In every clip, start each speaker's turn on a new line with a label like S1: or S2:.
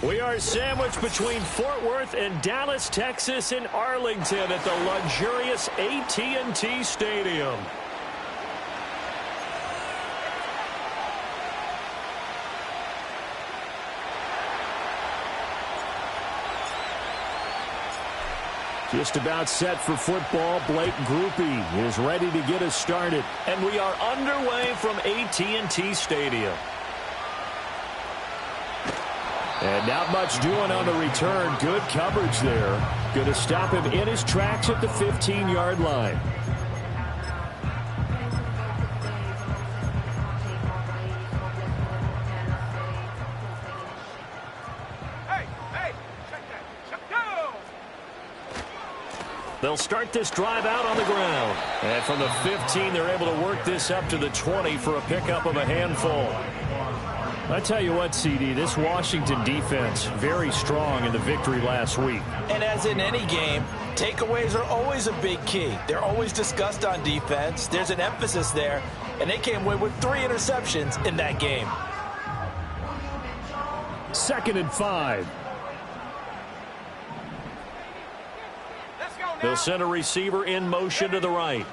S1: We are sandwiched between Fort Worth and Dallas, Texas, in Arlington at the luxurious AT&T Stadium. Just about set for football. Blake Groupie is ready to get us started. And we are underway from AT&T Stadium. And not much doing on the return. Good coverage there. Going to stop him in his tracks at the 15-yard line. They'll start this drive out on the ground. And from the 15, they're able to work this up to the 20 for a pickup of a handful. I tell you what, CD, this Washington defense, very strong in the victory last week.
S2: And as in any game, takeaways are always a big key. They're always discussed on defense. There's an emphasis there, and they came away with 3 interceptions in that game.
S1: 2nd and 5. They'll send a receiver in motion to the right.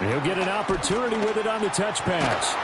S1: He'll get an opportunity with it on the touch pass.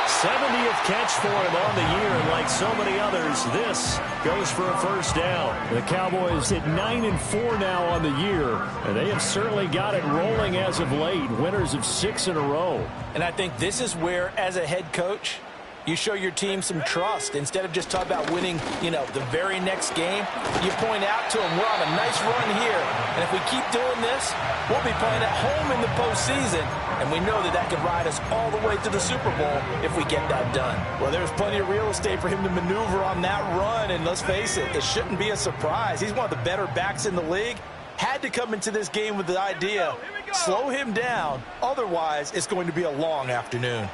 S1: 70th catch for him on the year, and like so many others, this goes for a first down. The Cowboys at 9-4 now on the year, and they have certainly got it rolling as of late, winners of 6 in a row.
S2: And I think this is where, as a head coach, you show your team some trust. Instead of just talking about winning, the very next game, you point out to them, we're on a nice run here, and if we keep doing this, we'll be playing at home in the postseason, and we know that that can ride us all the way to the Super Bowl if we get that done. Well, there's plenty of real estate for him to maneuver on that run, and let's face it, it shouldn't be a surprise. He's one of the better backs in the league. Had to come into this game with the idea, slow him down, otherwise it's going to be a long afternoon.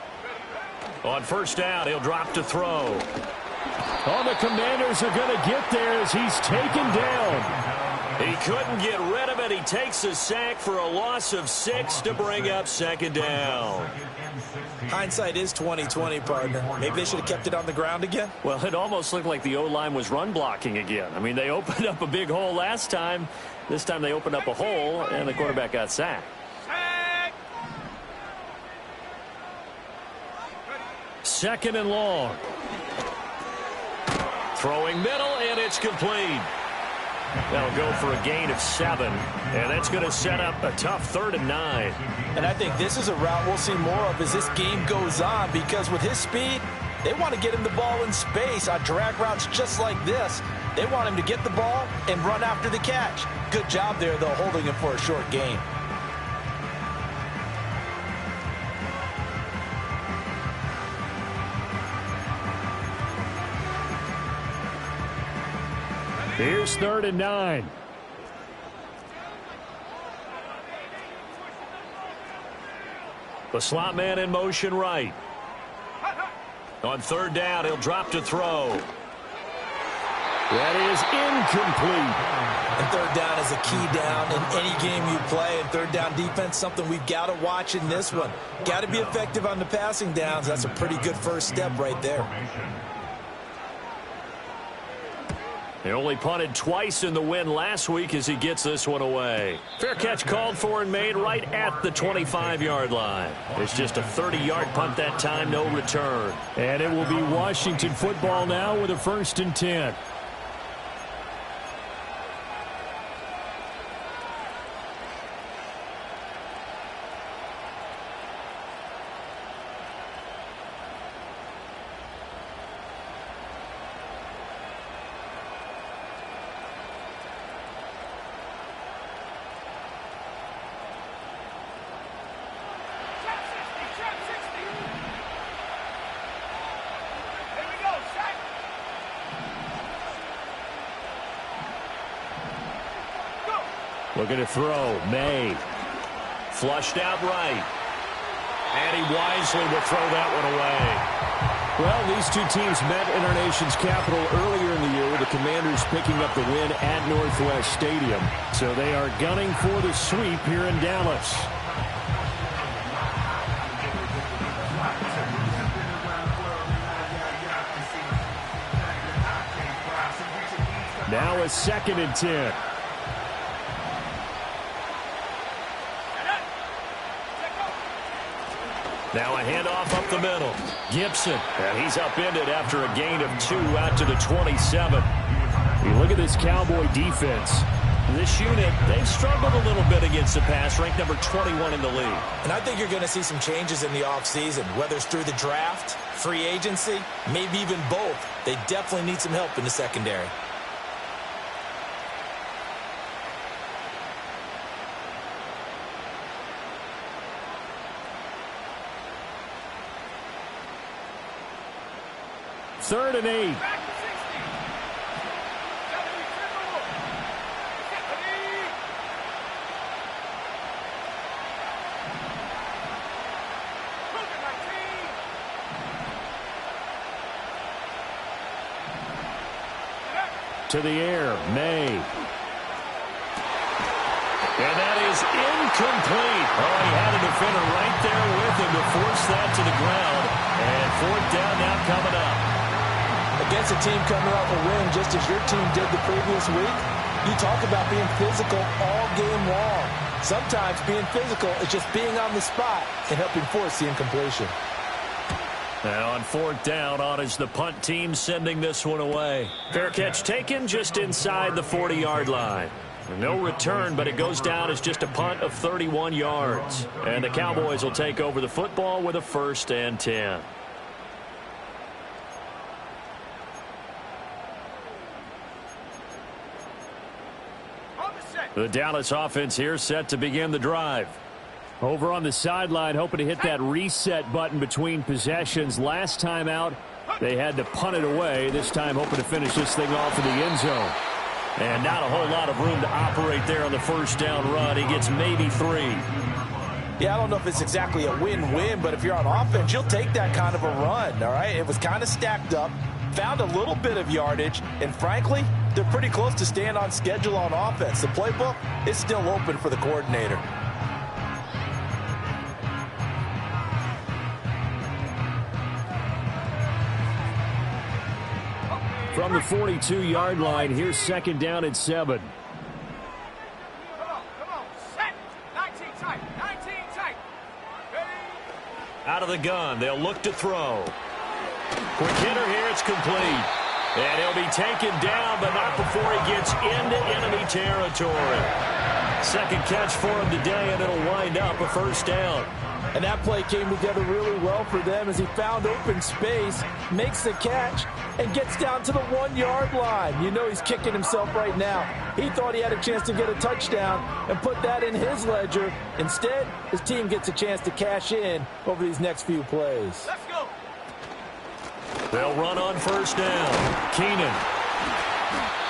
S1: On first down, he'll drop to throw. Oh, the Commanders are going to get there as he's taken down. He couldn't get rid of it. He takes a sack for a loss of 6 to bring up 2nd down.
S2: Hindsight is 20/20, partner. Maybe they should have kept it on the ground again.
S1: Well, it almost looked like the O-line was run blocking again. I mean, they opened up a big hole last time. This time they opened up a hole, and the quarterback got sacked. 2nd and long. Throwing middle, and it's complete. That'll go for a gain of 7, and that's going to set up a tough 3rd and 9.
S2: And I think this is a route we'll see more of as this game goes on, because with his speed, they want to get him the ball in space on drag routes just like this. They want him to get the ball and run after the catch. Good job there, though, holding him for a short gain.
S1: Here's 3rd and 9. The slot man in motion right. On 3rd down, he'll drop to throw. That is incomplete.
S2: And third down is a key down in any game you play. And third down defense, something we've got to watch in this one. Got to be effective on the passing downs. That's a pretty good first step right there.
S1: He only punted twice in the win last week as he gets this one away. Fair catch called for and made right at the 25-yard line. It's just a 30-yard punt that time, no return.
S3: And it will be Washington football now with a 1st and 10.
S1: Looking to throw. May. Flushed out right. And he wisely will throw that one away.
S3: Well, these two teams met in our nation's capital earlier in the year with the Commanders picking up the win at Northwest Stadium. So they are gunning for the sweep here in Dallas. Now a 2nd and 10.
S1: Now a handoff up the middle. Gibson. And he's upended after a gain of 2 out to the 27.
S3: You look at this Cowboy defense.
S1: This unit, they've struggled a little bit against the pass, ranked number 21 in the league.
S2: And I think you're going to see some changes in the offseason, whether it's through the draft, free agency, maybe even both. They definitely need some help in the secondary.
S3: Third and 8. To the air, May.
S1: And that is incomplete. Oh, he had a defender right there with him to force that to the ground. And 4th down now coming up.
S2: Against a team coming off a win, just as your team did the previous week, you talk about being physical all game long. Sometimes being physical is just being on the spot and helping force the incompletion.
S1: And on 4th down, on is the punt team sending this one away. Fair catch taken just inside the 40-yard line. No return, but it goes down as just a punt of 31 yards. And the Cowboys will take over the football with a 1st and 10. The Dallas offense here set to begin the drive.
S3: Over on the sideline, hoping to hit that reset button between possessions. Last time out, they had to punt it away. This time, hoping to finish this thing off in the end zone.
S1: And not a whole lot of room to operate there on the 1st down run. He gets maybe 3.
S2: Yeah, I don't know if it's exactly a win-win, but if you're on offense, you'll take that kind of a run, all right? It was kind of stacked up, found a little bit of yardage, and frankly, they're pretty close to staying on schedule on offense. The playbook is still open for the coordinator.
S3: From the 42-yard line, here's 2nd down and 7.
S1: Out of the gun, they'll look to throw. Quick hitter here, it's complete. And he'll be taken down, but not before he gets into enemy territory. 2nd catch for him today, and it'll wind up a 1st down.
S2: And that play came together really well for them as he found open space, makes the catch, and gets down to the 1-yard line. You know he's kicking himself right now. He thought he had a chance to get a touchdown and put that in his ledger. Instead, his team gets a chance to cash in over these next few plays.
S1: Let's go. They'll run on 1st down. Keenan.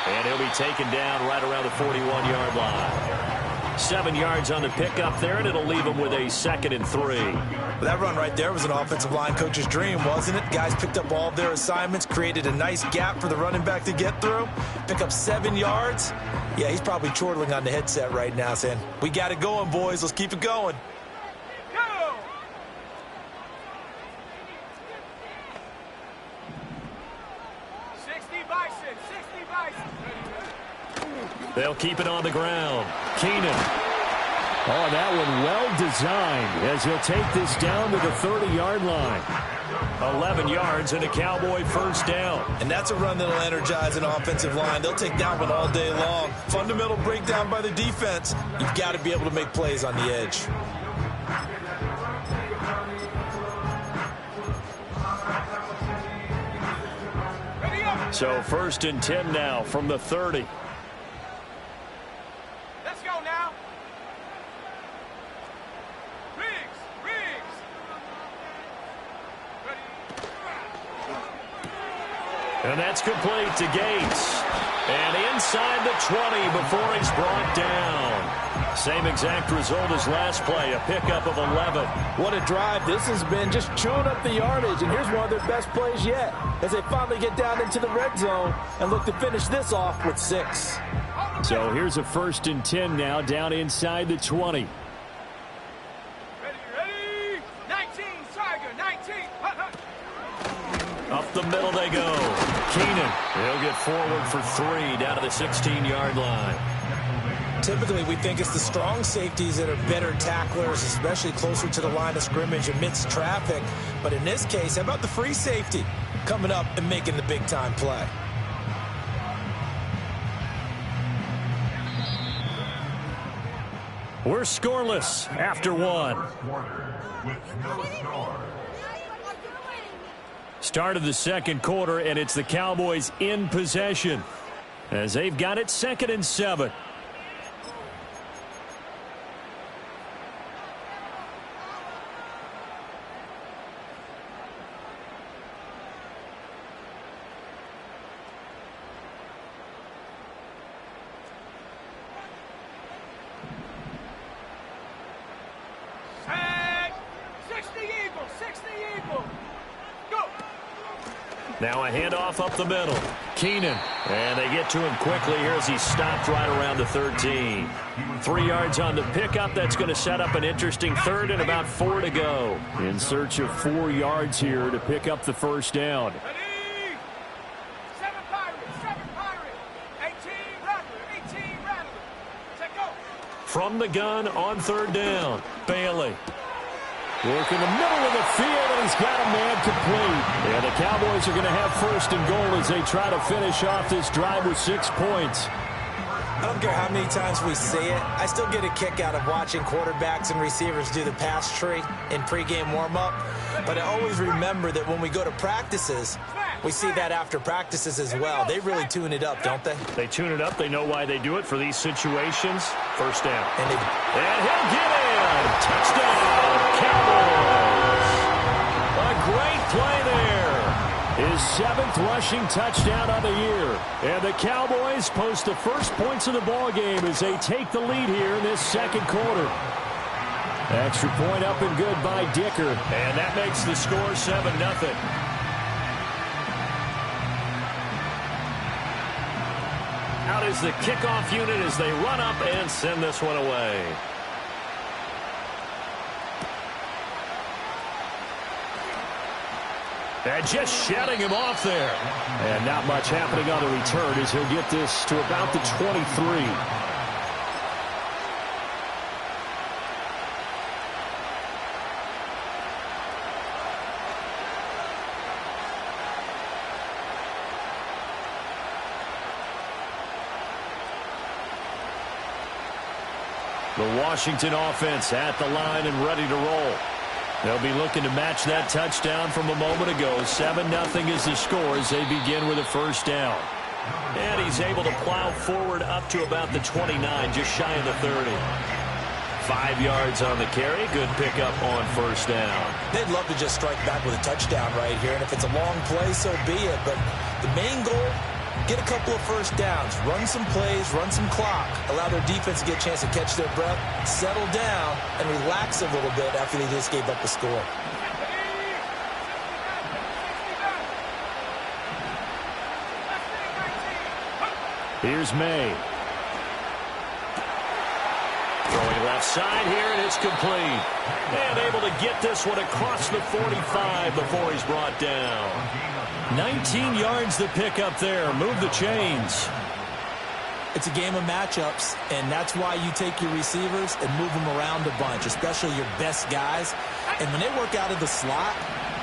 S1: And he'll be taken down right around the 41-yard line. 7 yards on the pickup there, and it'll leave them with a 2nd and 3.
S2: Well, that run right there was an offensive line coach's dream, wasn't it? Guys picked up all of their assignments, created a nice gap for the running back to get through, pick up 7 yards. Yeah, he's probably chortling on the headset right now saying, we got it going, boys. Let's keep it going.
S1: They'll keep it on the ground. Keenan.
S3: Oh, that one well designed as he'll take this down to the 30-yard line.
S1: 11 yards and a Cowboy first down.
S2: And that's a run that'll energize an offensive line. They'll take that one all day long. Fundamental breakdown by the defense. You've got to be able to make plays on the edge.
S1: So 1st and 10 now from the 30. And that's complete to Gates. And inside the 20 before he's brought down. Same exact result as last play, a pickup of 11.
S2: What a drive this has been, just chewing up the yardage. And here's one of their best plays yet as they finally get down into the red zone and look to finish this off with 6.
S3: So here's a 1st and 10 now down inside the 20.
S4: Ready. 19, Tiger, 19.
S1: Up the middle they go. Keenan, he'll get forward for 3 down to the 16-yard line.
S2: Typically, we think it's the strong safeties that are better tacklers, especially closer to the line of scrimmage amidst traffic. But in this case, how about the free safety coming up and making the big-time play?
S1: We're scoreless after 1. Start of the 2nd quarter, and it's the Cowboys in possession as they've got it 2nd and 7. Now a handoff up the middle. Keenan. And they get to him quickly here as he stopped right around the 13. 3 yards on the pickup. That's going to set up an interesting 3rd and about 4 to go.
S3: In search of 4 yards here to pick up the first down.
S4: Ready? 7 Pirates. 18 Rattler. Set go.
S1: From the gun on 3rd down. Bailey.
S3: Work in the middle of the field, and he's got a man complete. And the Cowboys are going to have 1st and goal as they try to finish off this drive with 6 points.
S2: I don't care how many times we see it. I still get a kick out of watching quarterbacks and receivers do the pass tree in pregame warm-up. But I always remember that when we go to practices, we see that after practices as well. They really tune it up, don't they?
S1: They tune it up. They know why they do it for these situations. First down. And he'll get in. Touchdown, Cowboys. A great play there.
S3: His 7th rushing touchdown of the year. And the Cowboys post the first points of the ball game as they take the lead here in this 2nd quarter. Extra point up and good by Dicker.
S1: And that makes the score 7-0. Out is the kickoff unit as they run up and send this one away. And just shutting him off there.
S3: And not much happening on the return as he'll get this to about the 23.
S1: The Washington offense at the line and ready to roll. They'll be looking to match that touchdown from a moment ago. 7-0 is the score as they begin with a first down. And he's able to plow forward up to about the 29, just shy of the 30. 5 yards on the carry. Good pickup on first down.
S2: They'd love to just strike back with a touchdown right here. And if it's a long play, so be it. But the main goal, get a couple of first downs, run some plays, run some clock, allow their defense to get a chance to catch their breath, settle down, and relax a little bit after they just gave up the score.
S3: Here's May.
S1: Throwing left side here, and it's complete. And able to get this one across the 45 before he's brought down.
S3: 19 yards to pick up there. Move the chains.
S2: It's a game of matchups, and that's why you take your receivers and move them around a bunch, especially your best guys. And when they work out of the slot,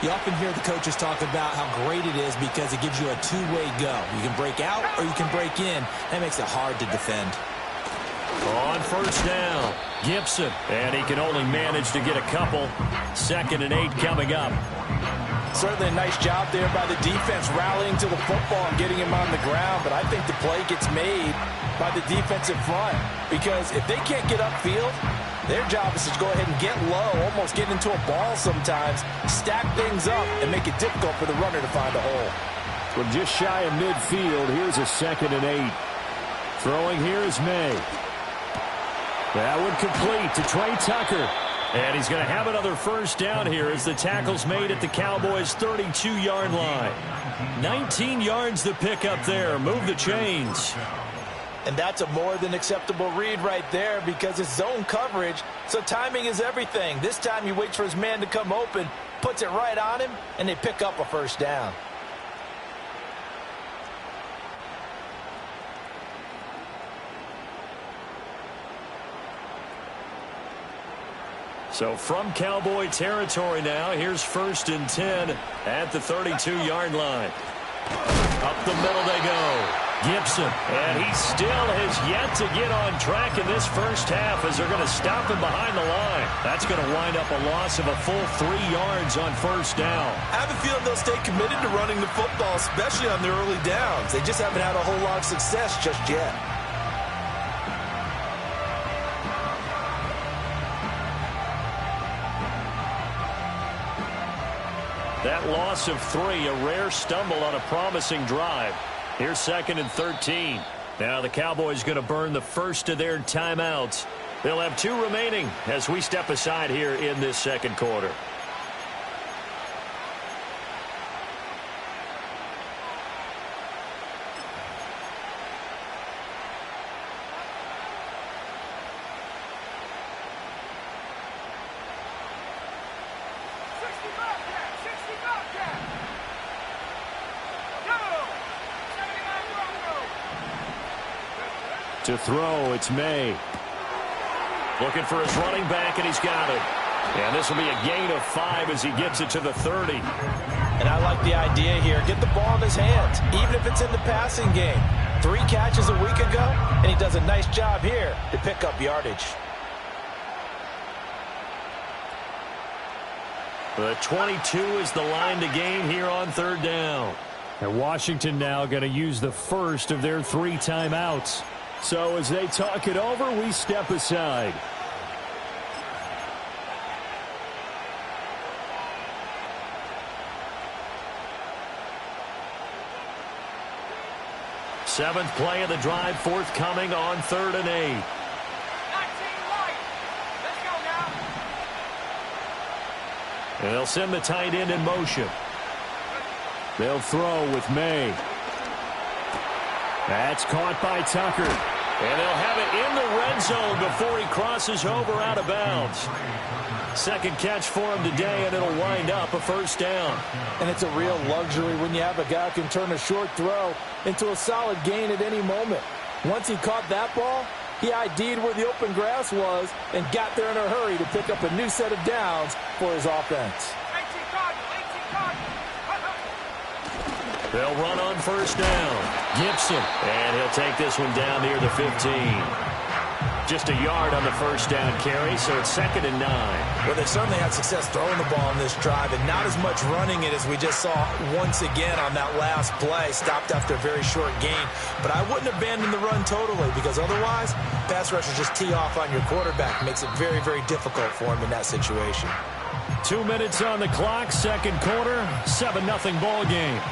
S2: you often hear the coaches talk about how great it is because it gives you a two-way go. You can break out or you can break in. That makes it hard to defend.
S1: On first down,
S3: Gibson.
S1: and he can only manage to get a couple. 2nd and 8 coming up.
S2: Certainly a nice job there by the defense rallying to the football and getting him on the ground, but I think the play gets made by the defensive front because if they can't get upfield, their job is to go ahead and get low, almost get into a ball sometimes, stack things up, and make it difficult for the runner to find a hole.
S3: From just shy of midfield, here's a 2nd and 8. Throwing here is May. That one complete to Trey Tucker.
S1: And he's going to have another first down here as the tackle's made at the Cowboys' 32-yard line. 19 yards to pick up there. Move the chains.
S2: And that's a more than acceptable read right there because it's zone coverage, so timing is everything. This time he waits for his man to come open, puts it right on him, and they pick up a first down.
S1: So from Cowboy territory now, here's 1st and 10 at the 32-yard line. Up the middle they go.
S3: Gibson.
S1: And he still has yet to get on track in this first half as they're going to stop him behind the line. That's going to wind up a loss of a full 3 yards on first down.
S2: I have a feeling they'll stay committed to running the football, especially on their early downs. They just haven't had a whole lot of success just yet.
S1: That loss of 3, a rare stumble on a promising drive. Here's 2nd and 13. Now the Cowboys going to burn the first of their timeouts. They'll have 2 remaining as we step aside here in this second quarter.
S3: To throw, it's May.
S1: Looking for his running back, and he's got it. And this will be a gain of 5 as he gets it to the 30.
S2: And I like the idea here. Get the ball in his hands, even if it's in the passing game. 3 catches a week ago, and he does a nice job here to pick up yardage.
S1: The 22 is the line to gain here on 3rd down.
S3: And Washington now going to use the first of their 3 timeouts. So as they talk it over, we step aside.
S1: Seventh play of the drive forthcoming on 3rd and 8.
S4: 19 right. Let's go now.
S1: And they'll send the tight end in motion.
S3: They'll throw with May. That's caught by Tucker.
S1: And they'll have it in the red zone before he crosses over out of bounds. Second catch for him today, and it'll wind up a first down.
S2: And it's a real luxury when you have a guy who can turn a short throw into a solid gain at any moment. Once he caught that ball, he ID'd where the open grass was and got there in a hurry to pick up a new set of downs for his offense.
S4: 18 Cardinal, 18 Cardinal.
S1: They'll run on first down. Gibson. And he'll take this one down near the 15. Just a yard on the first down carry, so it's 2nd and 9.
S2: Well, they certainly had success throwing the ball in this drive and not as much running it as we just saw once again on that last play. Stopped after a very short gain. But I wouldn't abandon the run totally because otherwise, pass rushers just tee off on your quarterback. Makes it very, very difficult for him in that situation.
S3: 2 minutes on the clock, second quarter, 7-0 ball game.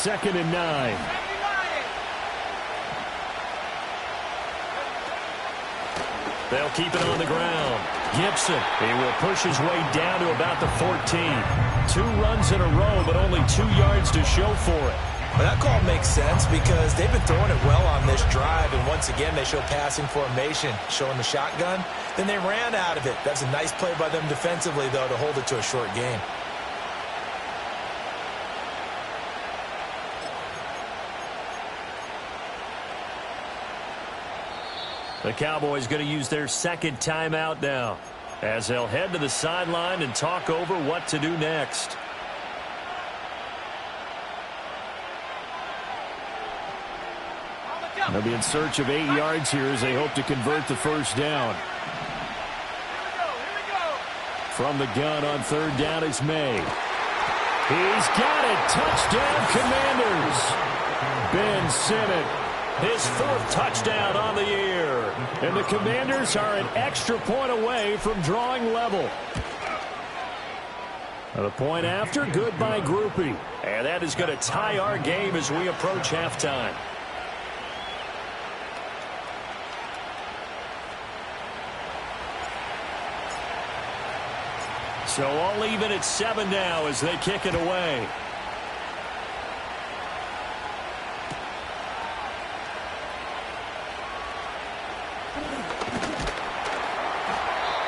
S3: 2nd and 9.
S1: They'll keep it on the ground. Gibson, he will push his way down to about the 14. 2 runs in a row, but only 2 yards to show for it.
S2: Well, that call makes sense because they've been throwing it well on this drive, and once again they show passing formation, showing the shotgun. Then they ran out of it. That's a nice play by them defensively, though, to hold it to a short game.
S1: The Cowboys going to use their 2nd timeout now as they'll head to the sideline and talk over what to do next.
S3: They'll be in search of 8 yards here as they hope to convert the first down. From the gun on 3rd down is May. He's got it. Touchdown, Commanders. Ben Simmons,
S1: his 4th touchdown on the year.
S3: And the Commanders are an extra point away from drawing level. The point after, good by Groupie.
S1: And that is going to tie our game as we approach halftime. So all even at 7 now as they kick it away.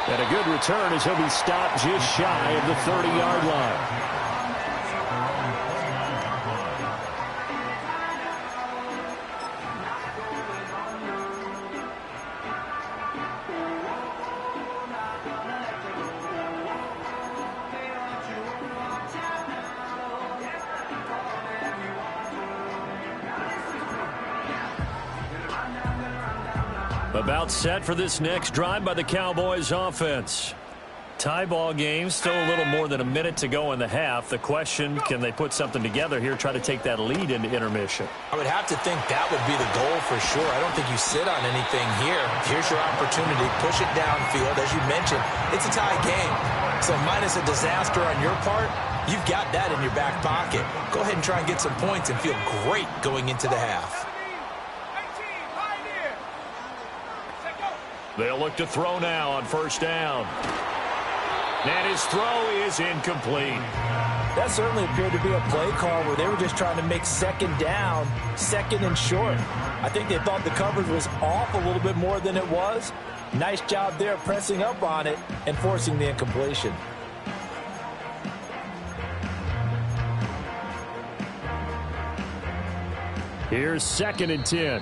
S3: And a good return as he'll be stopped just shy of the 30-yard line.
S1: About set for this next drive by the Cowboys offense. Tie ball game, still a little more than a minute to go in the half. The question, can they put something together here, try to take that lead into intermission?
S2: I would have to think that would be the goal for sure. I don't think you sit on anything here. Here's your opportunity. Push it downfield. As you mentioned, it's a tie game. So minus a disaster on your part, you've got that in your back pocket. Go ahead and try and get some points and feel great going into the half.
S1: They'll look to throw now on 1st down. And his throw is incomplete.
S2: That certainly appeared to be a play call where they were just trying to make 2nd down, 2nd and short. I think they thought the coverage was off a little bit more than it was. Nice job there pressing up on it and forcing the incompletion.
S3: Here's 2nd and 10.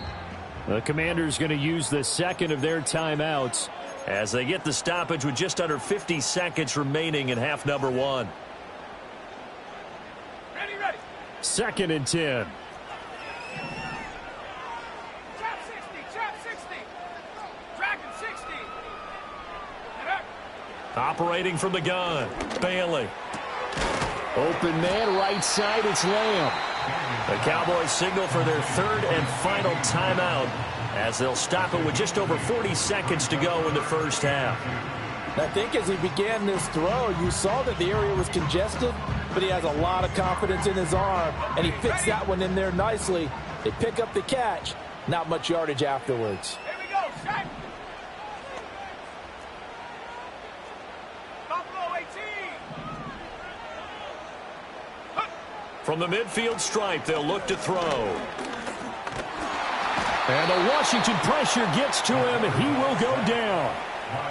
S3: The Commanders going to use the 2nd of their timeouts
S1: as they get the stoppage with just under 50 seconds remaining in half number 1.
S4: Ready.
S3: 2nd and 10.
S4: Trap 60. Dragon 60.
S1: Operating from the gun, Bailey.
S3: Open man, right side, it's Lamb.
S1: The Cowboys signal for their 3rd and final timeout as they'll stop it with just over 40 seconds to go in the first half.
S2: I think as he began this throw, you saw that the area was congested, but he has a lot of confidence in his arm, and he fits that one in there nicely. They pick up the catch, not much yardage afterwards.
S4: Here we go, Shaq. Buffalo 18.
S1: From the midfield stripe, they'll look to throw.
S3: And the Washington pressure gets to him, and he will go down.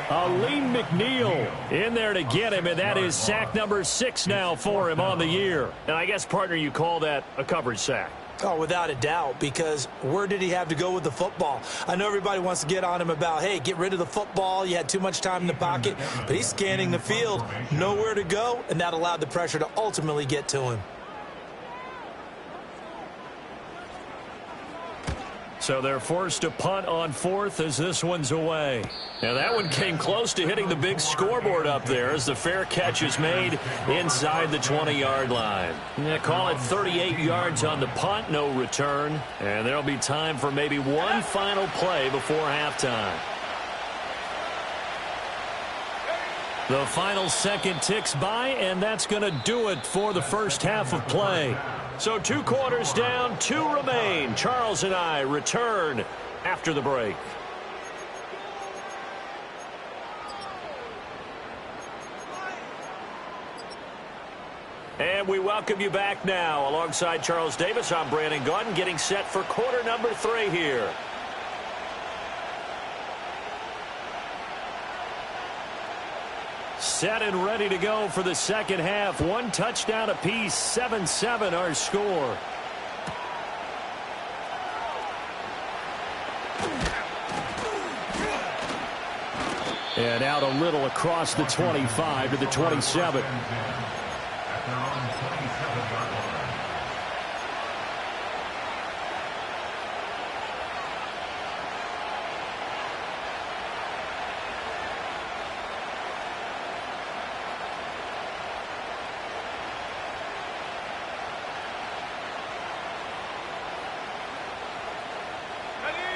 S3: Aleem McNeil
S1: in there to get him, and that is sack number 6 now for him on the year. And I guess, partner, you call that a coverage sack.
S2: Oh, without a doubt, because where did he have to go with the football? I know everybody wants to get on him about, hey, get rid of the football. You had too much time in the pocket. But he's scanning the field, nowhere to go, and that allowed the pressure to ultimately get to him.
S1: So they're forced to punt on 4th as this one's away. Now that one came close to hitting the big scoreboard up there as the fair catch is made inside the 20-yard line. They call it 38 yards on the punt, no return. And there'll be time for maybe one final play before halftime. The final second ticks by, and that's going to do it for the first half of play. So 2 quarters down, 2 remain. Charles and I return after the break. And we welcome you back now. Alongside Charles Davis, I'm Brandon Gaudin, getting set for quarter number 3 here. Set and ready to go for the second half. 1 touchdown apiece, 7-7 our score. And out a little across the 25 to the 27.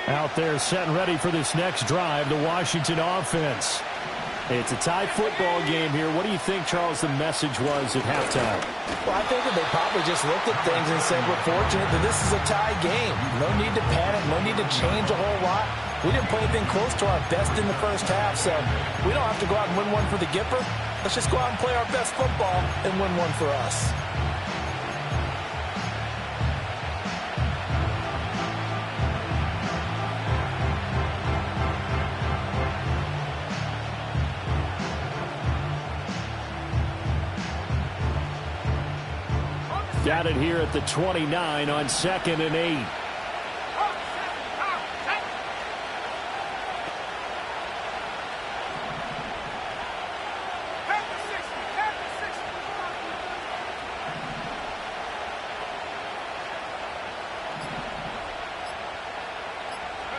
S1: Out there set and ready for this next drive, the Washington offense. It's a tie football game here. What do you think, Charles, the message was at halftime?
S2: Well, I think that they probably just looked at things and said, we're fortunate that this is a tie game. No need to panic, no need to change a whole lot. We didn't play anything close to our best in the first half, so we don't have to go out and win one for the Gipper. Let's just go out and play our best football and win one for us.
S1: Got it here at the 29 on 2nd and 8.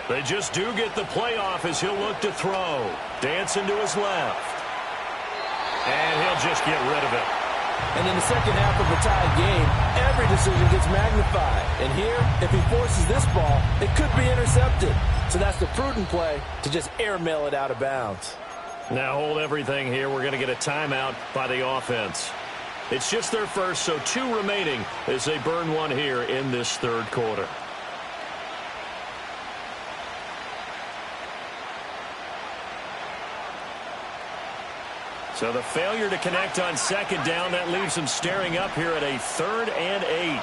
S1: They just do get the playoff as he'll look to throw. Dancing to his left. And he'll just get rid of it.
S2: And in the second half of the tie game, every decision gets magnified. And here, if he forces this ball, it could be intercepted. So that's the prudent play to just airmail it out of bounds.
S1: Now hold everything here. We're going to get a timeout by the offense. It's just their first, so 2 remaining as they burn one here in this third quarter. So the failure to connect on 2nd down, that leaves them staring up here at a 3rd and 8.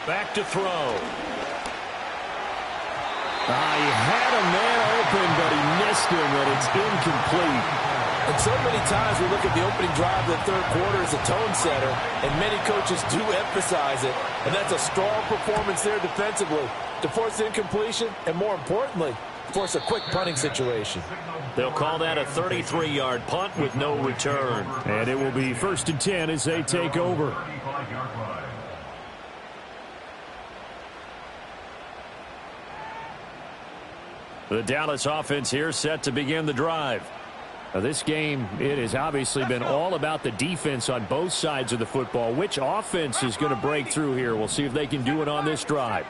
S1: Back to throw. He had a man open, but he missed him, and it's incomplete.
S2: And so many times we look at the opening drive of the third quarter as a tone setter, and many coaches do emphasize it, and that's a strong performance there defensively to force incompletion, and more importantly, force a quick punting situation.
S1: They'll call that a 33-yard punt with no return. And it will be 1st and 10 as they take over. The Dallas offense here set to begin the drive. Now this game, it has obviously been all about the defense on both sides of the football. Which offense is going to break through here? We'll see if they can do it on this drive.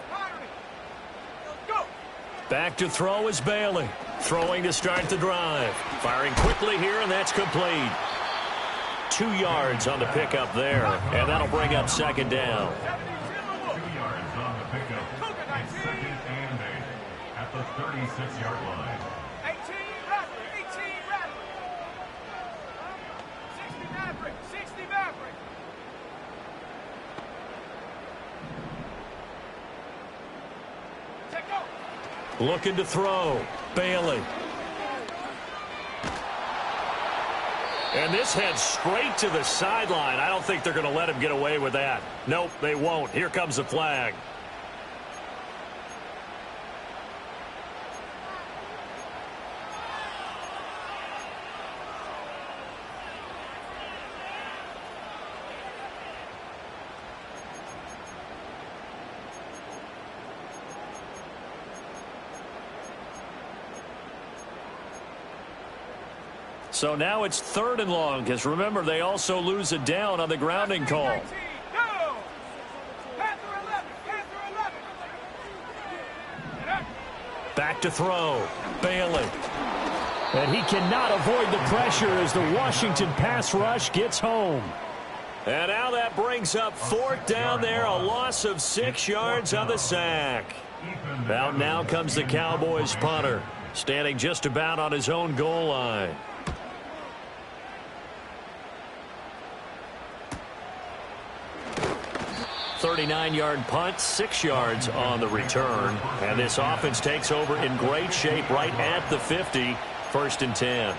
S1: Back to throw is Bailey. Throwing to start the drive. Firing quickly here, and that's complete. 2 yards on the pickup there, and that'll bring up 2nd down.
S5: 2 yards on the pickup. 2nd and 8 at the 36-yard line.
S4: 18 Maverick. 60 Maverick. 60 Maverick. Take go.
S1: Looking to throw. Bailey. And this heads straight to the sideline. I don't think they're going to let him get away with that. Nope, they won't. Here comes the flag. So now it's 3rd and long, because remember, they also lose a down on the grounding call. Back to throw. Bailey.
S3: And he cannot avoid the pressure as the Washington pass rush gets home.
S1: And now that brings up fourth down there, a loss of 6 yards on the sack. Out now comes the Cowboys punter, standing just about on his own goal line. .39-yard punt, 6 yards on the return. And this offense takes over in great shape right at the 50, 1st and 10.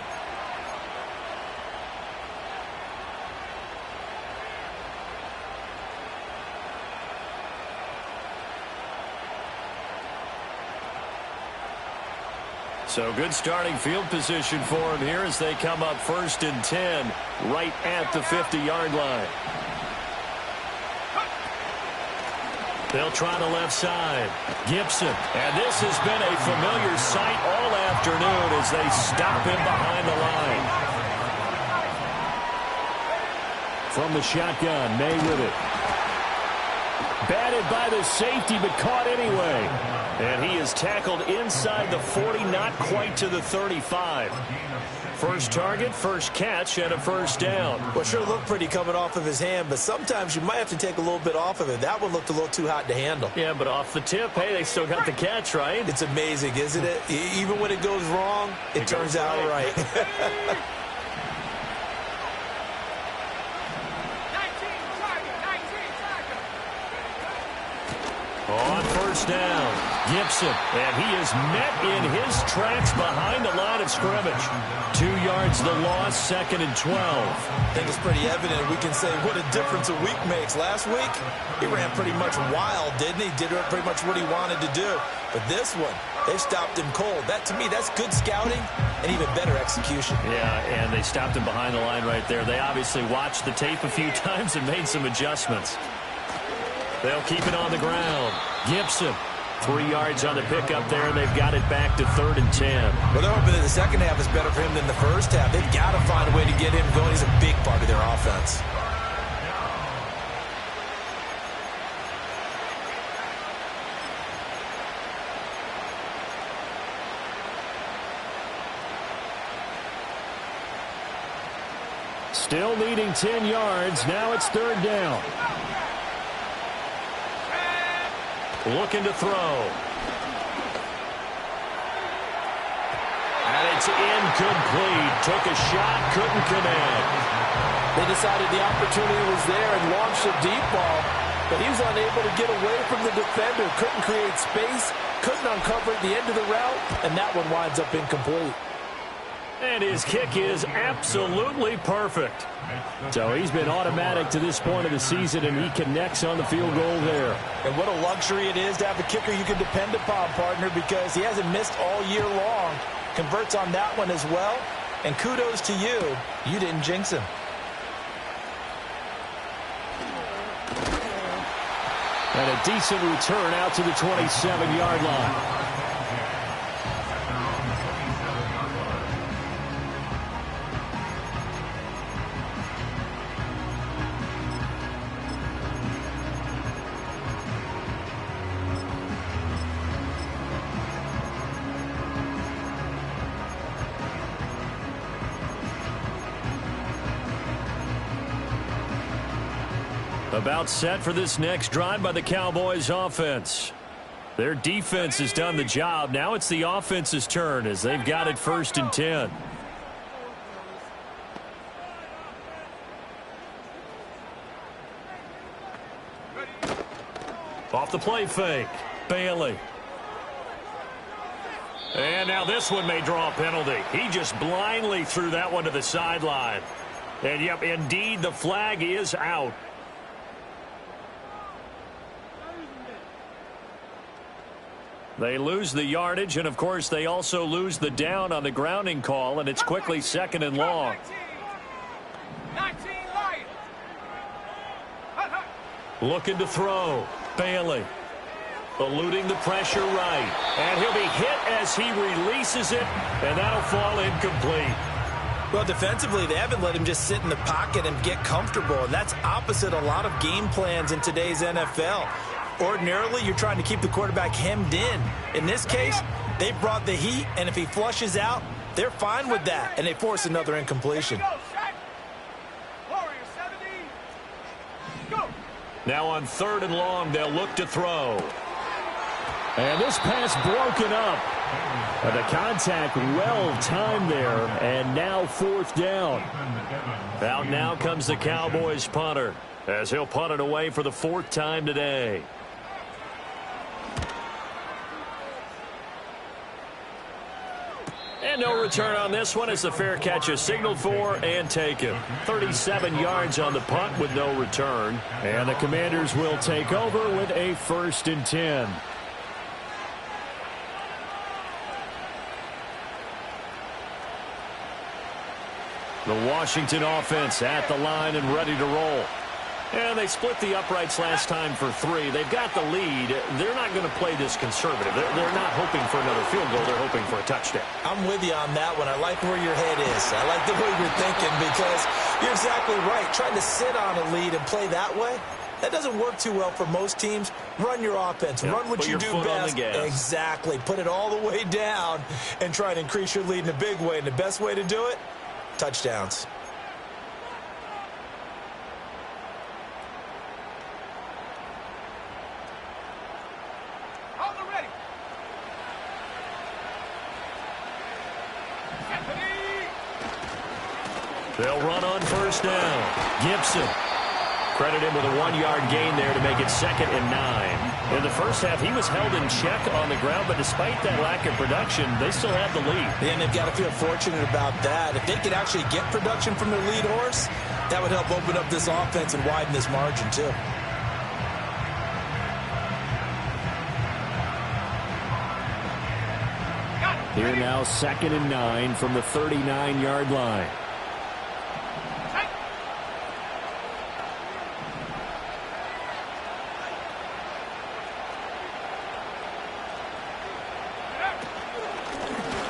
S1: So good starting field position for him here as they come up 1st and 10 right at the 50-yard line. They'll try the left side. Gibson. And this has been a familiar sight all afternoon as they stop him behind the line.
S3: From the shotgun, May with it. Batted by the safety, but caught anyway.
S1: And he is tackled inside the 40, not quite to the 35. First target, first catch, and a first down.
S2: Well, sure looked pretty coming off of his hand, but sometimes you might have to take a little bit off of it. That one looked a little too hot to handle.
S1: Yeah, but off the tip, hey, they still got the catch, right?
S2: It's amazing, isn't it? Even when it goes wrong, it turns out right.
S4: 19 target.
S1: On first down, Gibson, and he is met in his tracks behind the line of scrimmage. 2 yards the loss, 2nd and 12.
S2: I think it's pretty evident. We can say what a difference a week makes. Last week, he ran pretty much wild, didn't he? Did pretty much what he wanted to do. But this one, they stopped him cold. That, to me, that's good scouting and even better execution.
S1: Yeah, and they stopped him behind the line right there. They obviously watched the tape a few times and made some adjustments. They'll keep it on the ground. Gibson, 3 yards on the pickup there, and they've got it back to 3rd and 10.
S2: Well, they're hoping that the second half is better for him than the first half. They've got to find a way to get him going. He's a big part of their offense.
S3: Still needing 10 yards. Now it's 3rd down.
S1: Looking to throw. And it's incomplete. Took a shot, couldn't connect.
S2: They decided the opportunity was there and launched a deep ball, but he was unable to get away from the defender. Couldn't create space, couldn't uncover at the end of the route, and that one winds up incomplete.
S1: And his kick is absolutely perfect.
S3: So he's been automatic to this point of the season, and he connects on the field goal there.
S2: And what a luxury it is to have a kicker you can depend upon, partner, because he hasn't missed all year long. Converts on that one as well. And kudos to you. You didn't jinx him.
S3: And a decent return out to the 27-yard line.
S1: About set for this next drive by the Cowboys offense. Their defense has done the job. Now it's the offense's turn as they've got it 1st and 10. Off the play fake. Bailey. And now this one may draw a penalty. He just blindly threw that one to the sideline. And yep, indeed, the flag is out. They lose the yardage, and of course they also lose the down on the grounding call, and it's quickly 2nd and long.
S4: 19 Lions.
S1: Looking to throw. Bailey. Eluding the pressure right. And he'll be hit as he releases it, and that'll fall incomplete.
S2: Well, defensively, they haven't let him just sit in the pocket and get comfortable, and that's opposite a lot of game plans in today's NFL. Ordinarily, you're trying to keep the quarterback hemmed in. In this case, They brought the heat, and if he flushes out, they're fine with that, and they force another incompletion.
S1: Now on 3rd and long, they'll look to throw.
S3: And this pass broken up. And the contact well timed there, and now 4th down.
S1: Out now comes the Cowboys punter, as he'll punt it away for the 4th time today. And no return on this one as the fair catch is signaled for and taken. 37 yards on the punt with no return.
S3: And the Commanders will take over with a 1st and 10.
S1: The Washington offense at the line and ready to roll. And they split the uprights last time for 3. They've got the lead. They're not going to play this conservative. They're not hoping for another field goal. They're hoping for a touchdown.
S2: I'm with you on that one. I like where your head is. I like the way you're thinking because you're exactly right. Trying to sit on a lead and play that way, that doesn't work too well for most teams. Run your offense. Run what you do best. Exactly. Put it all the way down and try to increase your lead in a big way. And the best way to do it, touchdowns.
S1: They'll run on 1st down. Gibson. Credit him with a 1-yard gain there to make it 2nd and 9. In the first half, he was held in check on the ground, but despite that lack of production, they still have the lead.
S2: And they've got to feel fortunate about that. If they could actually get production from their lead horse, that would help open up this offense and widen this margin, too.
S3: Here now 2nd and 9 from the 39-yard line.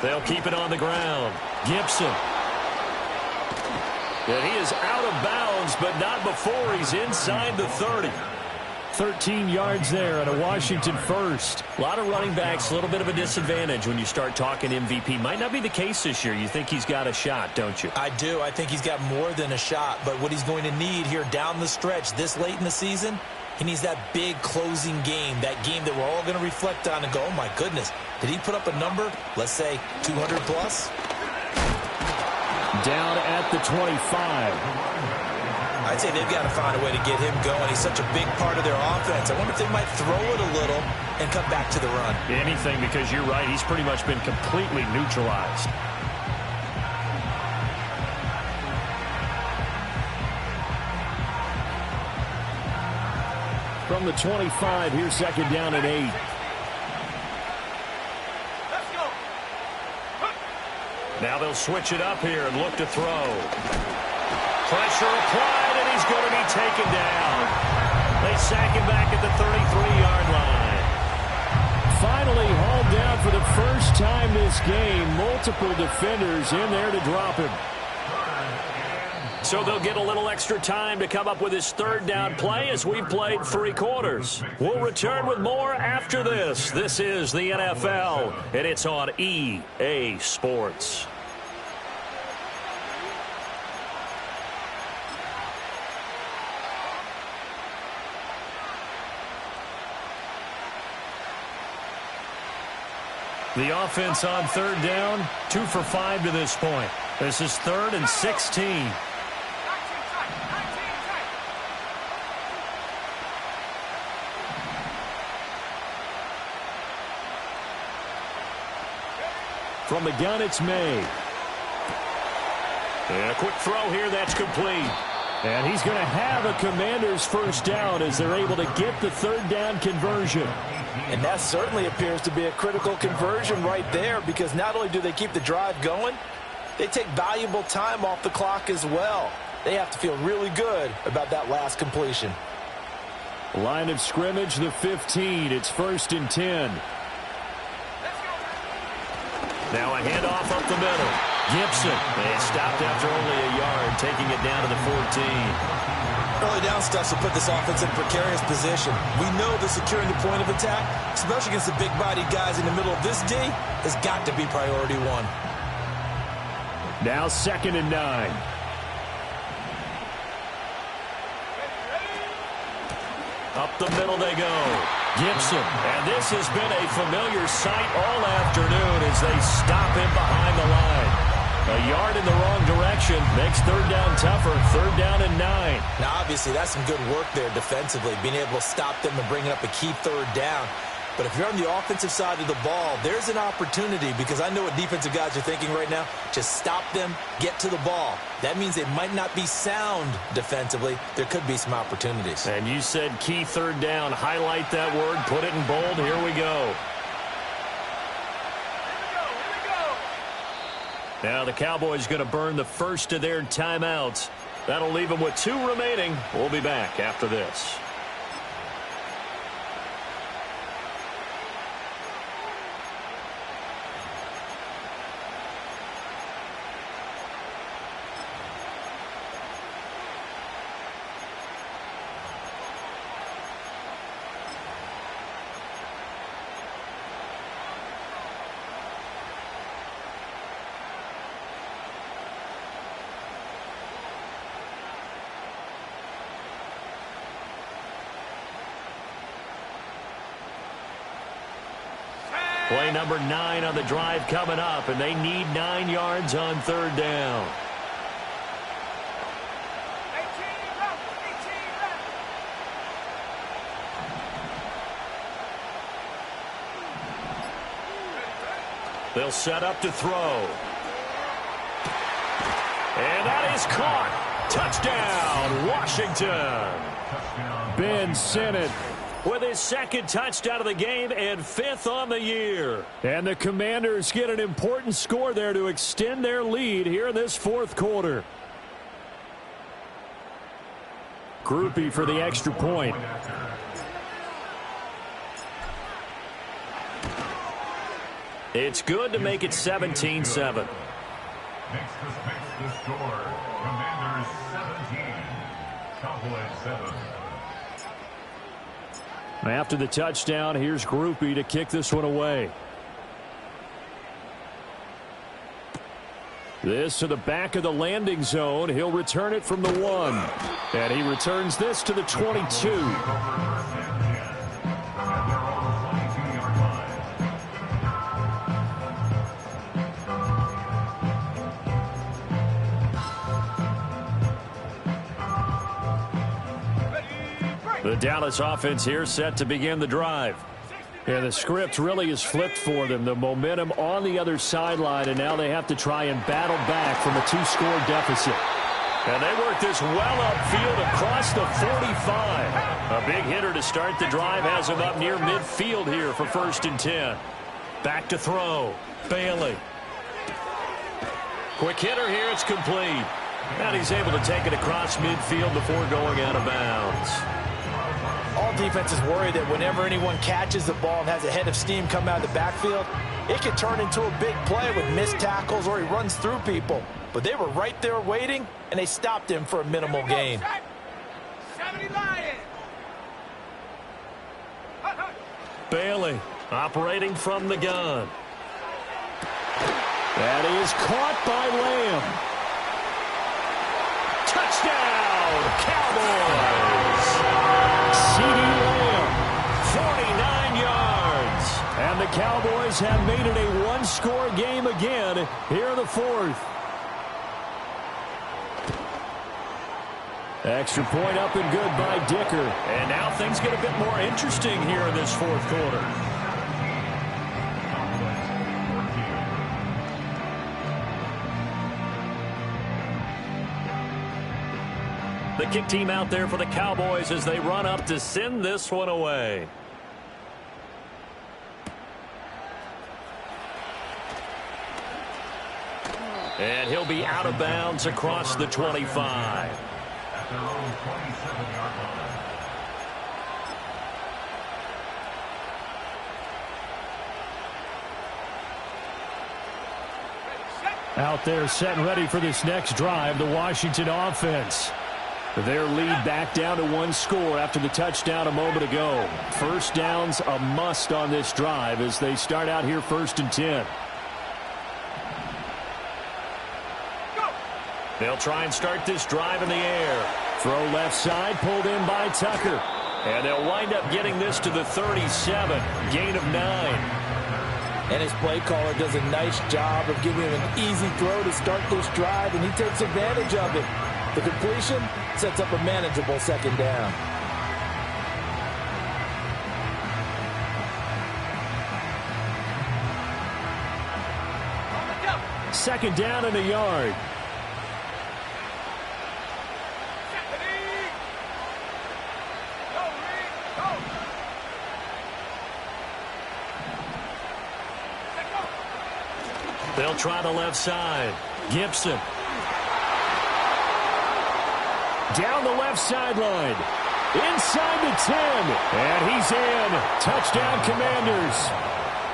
S1: They'll keep it on the ground. Gibson. And he is out of bounds, but not before he's inside the 30.
S3: 13 yards there and a Washington 1st.
S1: A lot of running backs, a little bit of a disadvantage when you start talking MVP. Might not be the case this year. You think he's got a shot, don't you?
S2: I do. I think he's got more than a shot. But what he's going to need here down the stretch this late in the season, he needs that big closing game, that game that we're all going to reflect on and go, oh, my goodness, did he put up a number, let's say, 200 plus?
S3: Down at the 25.
S2: I'd say they've got to find a way to get him going. He's such a big part of their offense. I wonder if they might throw it a little and cut back to the run.
S1: Anything, because you're right. He's pretty much been completely neutralized.
S3: From the 25, here's 2nd down and 8.
S1: Now they'll switch it up here and look to throw. Pressure applied, and he's going to be taken down. They sack him back at the 33-yard line.
S3: Finally hauled down for the first time this game. Multiple defenders in there to drop him.
S1: So they'll get a little extra time to come up with his 3rd down play as we've played 3 quarters. We'll return with more after this. This is the NFL, and it's on EA Sports. The offense on 3rd down, 2 for 5 to this point. This is 3rd and 16.
S3: From the gun, it's May.
S1: And a quick throw here, that's complete.
S3: And he's going to have a Commander's 1st down as they're able to get the 3rd down conversion.
S2: And that certainly appears to be a critical conversion right there because not only do they keep the drive going, they take valuable time off the clock as well. They have to feel really good about that last completion.
S3: Line of scrimmage, the 15. It's 1st and 10.
S1: Now a handoff up the middle. Gibson. They stopped after only a yard, taking it down to the 14.
S2: Early down stuff will put this offense in a precarious position. We know that securing the point of attack, especially against the big-bodied guys in the middle of this D, has got to be priority one.
S3: Now 2nd and 9.
S1: Up the middle they go. Gibson. And this has been a familiar sight all afternoon as they stop him behind the line. A yard in the wrong direction makes 3rd down tougher. 3rd down and 9.
S2: Now, obviously, that's some good work there defensively, being able to stop them and bringing up a key 3rd down. But if you're on the offensive side of the ball, there's an opportunity, because I know what defensive guys are thinking right now. Just stop them, get to the ball. That means they might not be sound defensively. There could be some opportunities.
S1: And you said key 3rd down. Highlight that word. Put it in bold. Here we go. Now the Cowboys going to burn the first of their timeouts. That'll leave them with 2 remaining. We'll be back after this. Play number 9 on the drive coming up, and they need 9 yards on 3rd down.
S4: 18 left.
S1: They'll set up to throw. And that is caught. Touchdown, Washington.
S3: Ben Sinnott
S1: With his 2nd touchdown of the game and 5th on the year.
S3: And the Commanders get an important score there to extend their lead here in this 4th quarter. Groupie for the extra point.
S1: It's good to make it 17-7.
S5: Makes the score. Commanders 17. Cowboys 7.
S3: After the touchdown, here's Groupie to kick this one away. This to the back of the landing zone. He'll return it from the 1. And he returns this to the 22. The Dallas offense here set to begin the drive. And the script really is flipped for them. The momentum on the other sideline, and now they have to try and battle back from a 2-score deficit.
S1: And they work this well upfield across the 45. A big hitter to start the drive has him up near midfield here for 1st and 10. Back to throw. Bailey. Quick hitter here. It's complete. And he's able to take it across midfield before going out of bounds.
S2: All defenses worry that whenever anyone catches the ball and has a head of steam come out of the backfield, it could turn into a big play with missed tackles or he runs through people. But they were right there waiting, and they stopped him for a minimal gain.
S4: 70 Lions.
S1: Bailey operating from the gun.
S3: That is caught by Lamb.
S1: Touchdown, Cowboys!
S3: CeeDee Lamb.
S1: 49 yards.
S3: And the Cowboys have made it a 1-score game again here in the 4th. Extra point up and good by Dicker.
S1: And now things get a bit more interesting here in this 4th quarter. The kick team out there for the Cowboys as they run up to send this one away. And he'll be out of bounds across the 25.
S5: At their own 27-yard line.
S3: Out there set and ready for this next drive, the Washington offense. Their lead back down to one score after the touchdown a moment ago. First down's a must on this drive as they start out here 1st and 10.
S1: They'll try and start this drive in the air.
S3: Throw left side, pulled in by Tucker.
S1: And they'll wind up getting this to the 37, gain of 9.
S2: And his play caller does a nice job of giving him an easy throw to start this drive, and he takes advantage of it. The completion sets up a manageable 2nd down.
S3: Second down in the yard.
S1: They'll try the left side. Gibson.
S3: Down the left sideline. Inside the 10. And he's in. Touchdown, Commanders.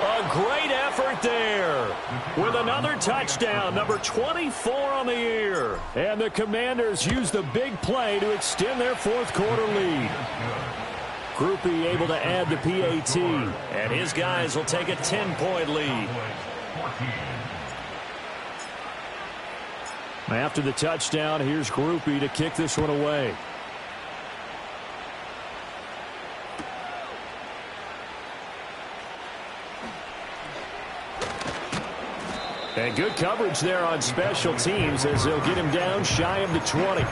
S1: A great effort there. With another touchdown, number 24 on the year.
S3: And the Commanders use the big play to extend their 4th quarter lead. Groupie able to add the PAT.
S1: And his guys will take a 10-point lead.
S3: After the touchdown, here's Groupie to kick this one away. And good coverage there on special teams as they'll get him down shy of the 20.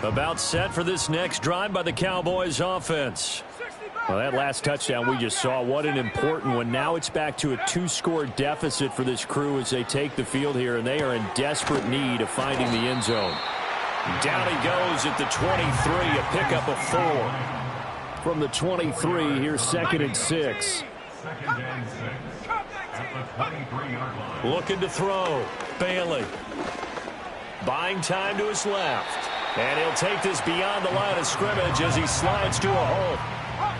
S1: About set for this next drive by the Cowboys offense.
S3: Well, that last touchdown we just saw, what an important one. Now it's back to a 2-score deficit for this crew as they take the field here, and they are in desperate need of finding the end zone.
S1: Down he goes at the 23, a pickup of 4.
S3: From the 23, here's 2nd and 6.
S1: Looking to throw. Bailey. Buying time to his left. And he'll take this beyond the line of scrimmage as he slides to a halt.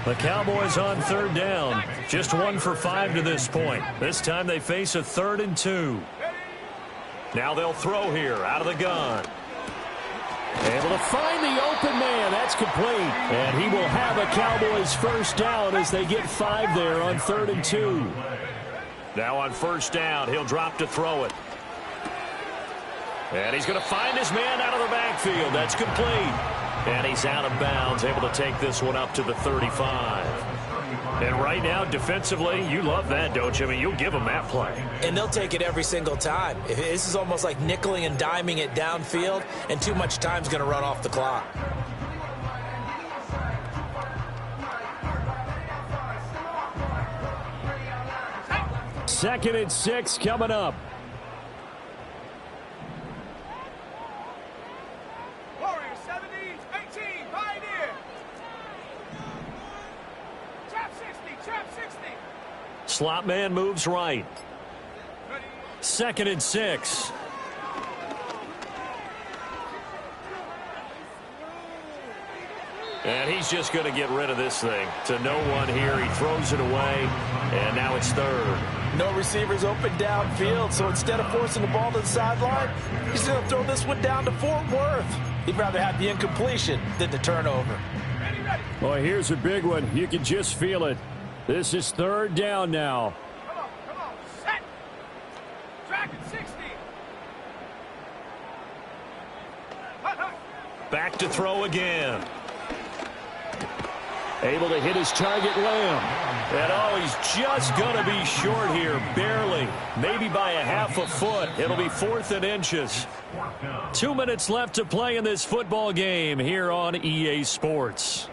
S1: The Cowboys on 3rd down. Just 1 for 5 to this point. This time they face a 3rd and 2. Now they'll throw here out of the gun.
S3: Able to find the open man. That's complete. And he will have a Cowboys 1st down as they get 5 there on 3rd and 2.
S1: Now on 1st down, he'll drop to throw it. And he's going to find his man out of the backfield. That's complete. And he's out of bounds, able to take this one up to the 35. And right now, defensively, you love that, don't you? I mean, you'll give them that play.
S2: And they'll take it every single time. This is almost like nickeling and diming it downfield, and too much time's going to run off the clock.
S3: Second and 6 coming up.
S1: Slot man moves right. 2nd and 6. And he's just going to get rid of this thing. To no one here. He throws it away. And now it's 3rd.
S2: No receivers open downfield, so instead of forcing the ball to the sideline, he's going to throw this one down to Fort Worth. He'd rather have the incompletion than the turnover.
S3: Boy, here's a big one. You can just feel it. This is 3rd down now.
S4: Come on, set. Track at 60.
S1: Back to throw again.
S3: Able to hit his target, Lamb.
S1: And he's just going to be short here, barely. Maybe by a half a foot. It'll be 4th and inches. 2 minutes left to play in this football game here on EA Sports.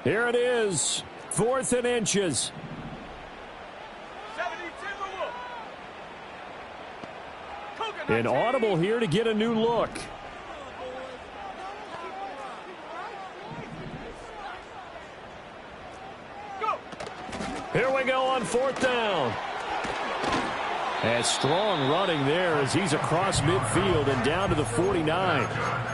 S3: Here it is, 4th and inches. An audible here to get a new look. Here we go on 4th down. And strong running there as he's across midfield and down to the 49.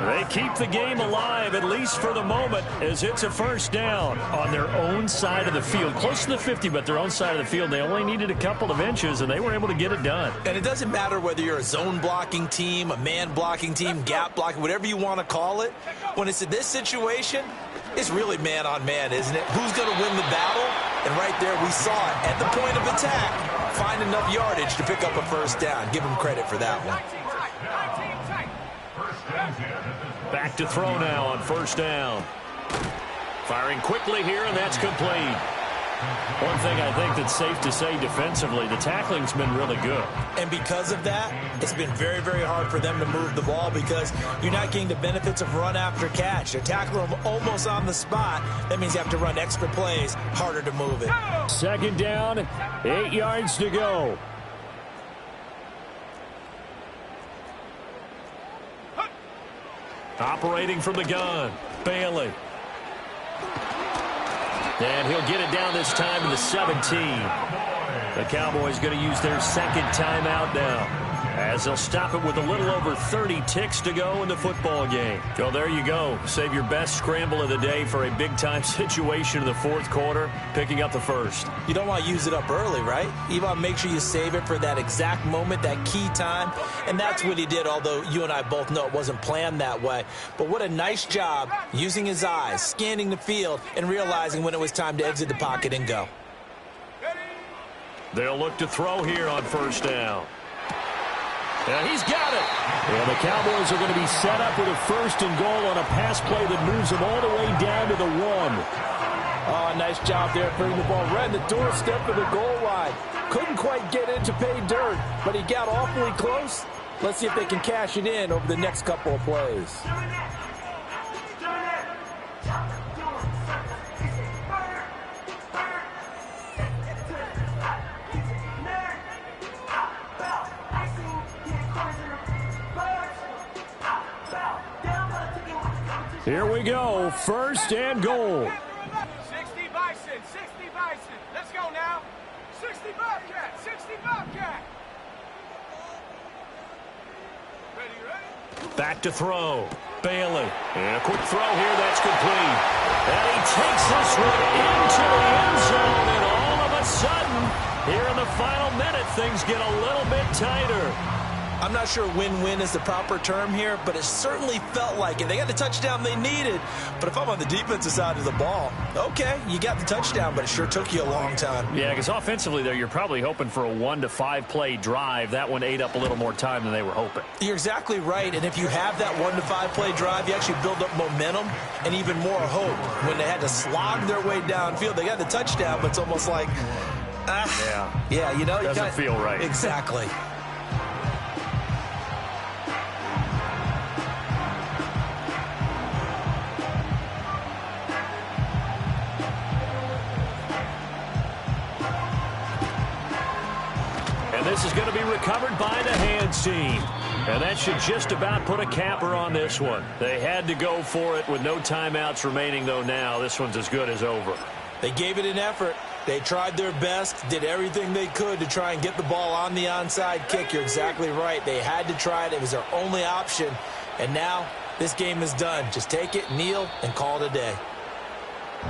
S3: They keep the game alive, at least for the moment, as it's a 1st down on their own side of the field. Close to the 50, but their own side of the field. They only needed a couple of inches, and they were able to get it done.
S2: And it doesn't matter whether you're a zone blocking team, a man blocking team, gap blocking, whatever you want to call it. When it's in this situation, it's really man on man, isn't it? Who's going to win the battle? And right there we saw it at the point of attack. Find enough yardage to pick up a 1st down. Give him credit for that one.
S3: Back to throw now on 1st down. Firing quickly here, and that's complete. One thing I think that's safe to say defensively, the tackling's been really good.
S2: And because of that, it's been very, very hard for them to move the ball because you're not getting the benefits of run after catch. They're tackling them almost on the spot. That means you have to run extra plays, harder to move it.
S3: 2nd down, 8 yards to go. Operating from the gun, Bailey. And he'll get it down this time to the 17. The Cowboys going to use their 2nd timeout now, as they'll stop it with a little over 30 ticks to go in the football game. So there you go. Save your best scramble of the day for a big-time situation in the 4th quarter, picking up the 1st.
S2: You don't want to use it up early, right? You want to make sure you save it for that exact moment, that key time. And that's what he did, although you and I both know it wasn't planned that way. But what a nice job using his eyes, scanning the field, and realizing when it was time to exit the pocket and go.
S3: They'll look to throw here on 1st down. And he's got it. And the Cowboys are going to be set up with a 1st and goal on a pass play that moves them all the way down to the 1.
S2: Oh, nice job there putting the ball right in the doorstep of the goal line. Couldn't quite get in to pay dirt, but he got awfully close. Let's see if they can cash it in over the next couple of plays.
S3: Here we go, 1st and goal.
S4: 60 Bison, 60 Bison. Let's go now. 60 Bobcat, 60 Bobcat. Ready?
S3: Back to throw. Bailey. And a quick throw here, that's complete. And he takes this one into the end zone, and all of a sudden, here in the final minute, things get a little bit tighter.
S2: I'm not sure win-win is the proper term here, but it certainly felt like it. They got the touchdown they needed, but if I'm on the defensive side of the ball, okay, you got the touchdown, but it sure took you a long time.
S3: Yeah, because offensively there, you're probably hoping for a 1 to 5 play drive. That one ate up a little more time than they were hoping.
S2: You're exactly right, and if you have that 1 to 5 play drive, you actually build up momentum and even more hope. When they had to slog their way downfield, they got the touchdown, but it's almost like, yeah, you know,
S3: doesn't feel right.
S2: Exactly.
S3: This is going to be recovered by the hands team. And that should just about put a capper on this one. They had to go for it with no timeouts remaining, though now this one's as good as over.
S2: They gave it an effort. They tried their best, did everything they could to try and get the ball on the onside kick. You're exactly right. They had to try it. It was their only option. And now this game is done. Just take it, kneel, and call it a day.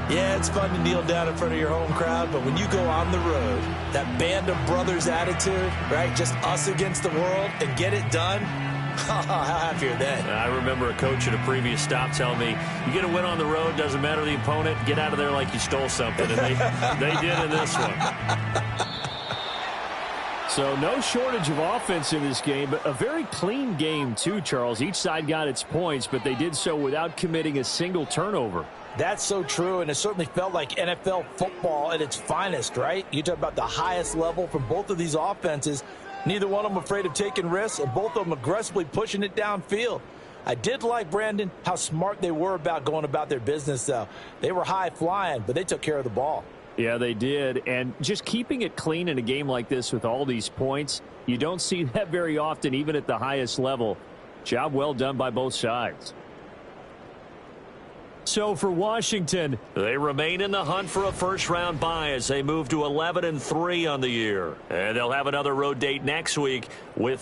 S2: Yeah, it's fun to kneel down in front of your home crowd, but when you go on the road, that band of brothers attitude, right, just us against the world, and get it done, how happy are they?
S3: I remember a coach at a previous stop telling me, you get a win on the road, doesn't matter the opponent, get out of there like you stole something, and they did in this one. So no shortage of offense in this game, but a very clean game too, Charles. Each side got its points, but they did so without committing a single turnover.
S2: That's so true, and it certainly felt like NFL football at its finest, right? You talk about the highest level from both of these offenses. Neither one of them afraid of taking risks, and both of them aggressively pushing it downfield. I did like, Brandon, how smart they were about going about their business, though. They were high-flying, but they took care of the ball.
S3: Yeah, they did, and just keeping it clean in a game like this with all these points, you don't see that very often, even at the highest level. Job well done by both sides. So for Washington,
S1: they remain in the hunt for a first-round bye as they move to 11-3 on the year. And they'll have another road date next week with